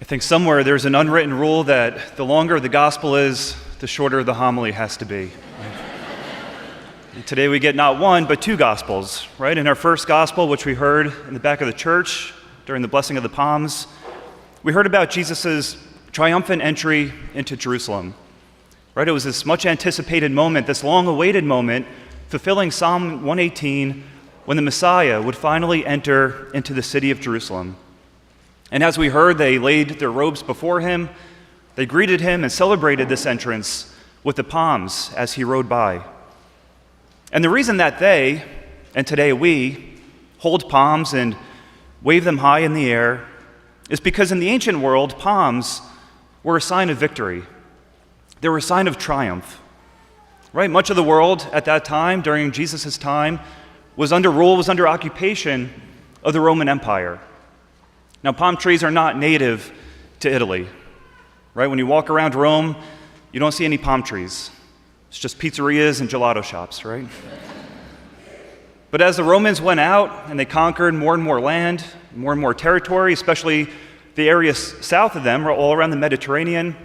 think somewhere there's an unwritten rule that the longer the gospel is, the shorter the homily has to be. And today we get not one, but two gospels, right? In our first gospel, which we heard in the back of the church during the blessing of the palms, we heard about Jesus' triumphant entry into Jerusalem, right? It was this much anticipated moment, this long awaited moment, fulfilling Psalm 118, when the Messiah would finally enter into the city of Jerusalem. And as we heard, they laid their robes before him, they greeted him and celebrated this entrance with the palms as he rode by. And the reason that they, and today we, hold palms and wave them high in the air is because in the ancient world, palms were a sign of victory. They were a sign of triumph, right? Much of the world at that time, during Jesus' time, was under rule, was under occupation of the Roman Empire. Now, palm trees are not native to Italy, right? When you walk around Rome, you don't see any palm trees. It's just pizzerias and gelato shops, right? But as the Romans went out and they conquered more and more territory, especially the areas south of them, all around the Mediterranean,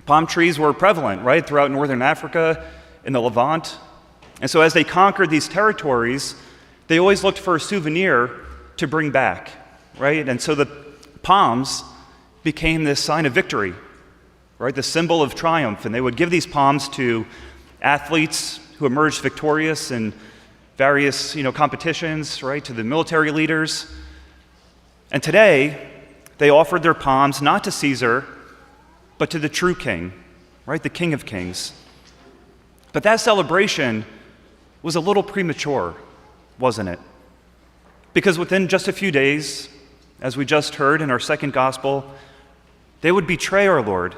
palm trees were prevalent, right, throughout northern Africa, in the Levant. And so as they conquered these territories, they always looked for a souvenir to bring back, right? And so the palms became this sign of victory, right, the symbol of triumph. And they would give these palms to athletes who emerged victorious in various, competitions, right, to the military leaders. And today, they offered their palms not to Caesar, but to the true king, right, the King of Kings. But that celebration was a little premature, wasn't it? Because within just a few days, as we just heard in our second gospel, they would betray our Lord.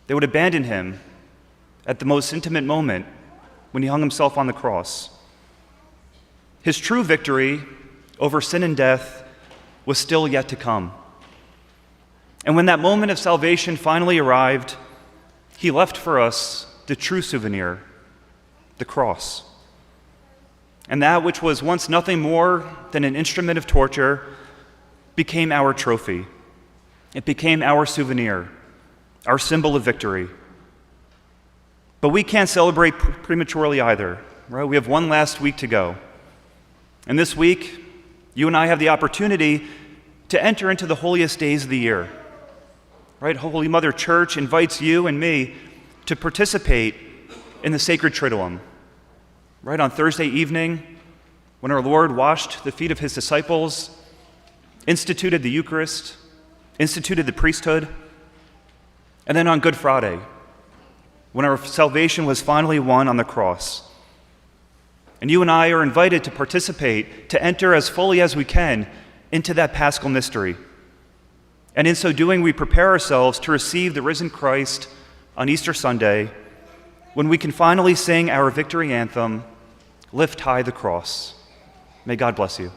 They would abandon him at the most intimate moment when he hung himself on the cross. His true victory over sin and death was still yet to come. And when that moment of salvation finally arrived, he left for us the true souvenir, the cross. And that which was once nothing more than an instrument of torture became our trophy. It became our souvenir, our symbol of victory. But we can't celebrate prematurely either, right? We have one last week to go. And this week, you and I have the opportunity to enter into the holiest days of the year, right? Holy Mother Church invites you and me to participate in the sacred Triduum, right? On Thursday evening, when our Lord washed the feet of his disciples, instituted the Eucharist, instituted the priesthood, and then on Good Friday, when our salvation was finally won on the cross. And you and I are invited to participate, to enter as fully as we can into that paschal mystery. And in so doing, we prepare ourselves to receive the risen Christ on Easter Sunday, when we can finally sing our victory anthem, Lift High the Cross. May God bless you.